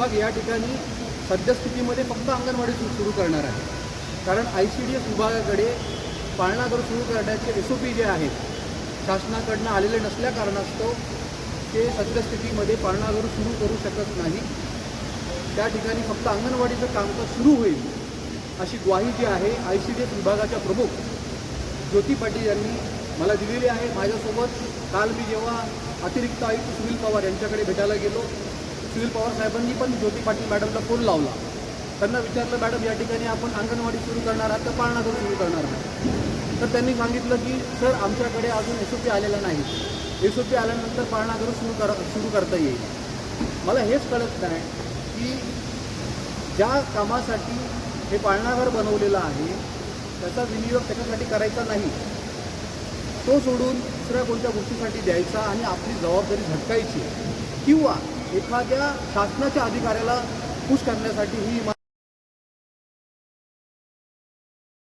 विभाग या ठिकाणी सद्यस्थितीमध्ये फक्त अंगणवाडी सुरू करणार आहे. कारण ICDS विभागाकडे पाळणाघर सुरू करण्याचे SOP जे आहेत शासनाकडनं आलेले नसल्या कारणास्तव ते सद्यस्थितीमध्ये पाळणाघर सुरू करू शकत नाही. त्या ठिकाणी फक्त अंगणवाडीचं कामकाज सुरू होईल अशी ग्वाही जी आहे ICDS विभागाच्या प्रमुख ज्योती पाटील यांनी मला दिलेली आहे. माझ्यासोबत काल मी जेव्हा अतिरिक्त आयुक्त सुनील पवार यांच्याकडे भेटायला गेलो, सुनील पवार साहेबांनी पण ज्योती पाटील मॅडमला फोन लावला. त्यांना विचारलं, मॅडम या ठिकाणी आपण अंगणवाडी सुरू करणार आहात तर पाळणाघर सुरू करणार आहात? तर त्यांनी सांगितलं की सर आमच्याकडे अजून SOP आलेला नाही, SOP आल्यानंतर पाळणाघर सुरू करता येईल. मला हेच कळत नाही की ज्या कामासाठी हे पाळणाघर बनवलेलं आहे त्याचा विनियोग त्याच्यासाठी करायचा नाही, तो सोडून दुसऱ्या कोणत्या गोष्टीसाठी द्यायचा आणि आपली जबाबदारी झटकायची किंवा एखाद्या शासनाच्या अधिकाऱ्याला खुश करण्यासाठी ही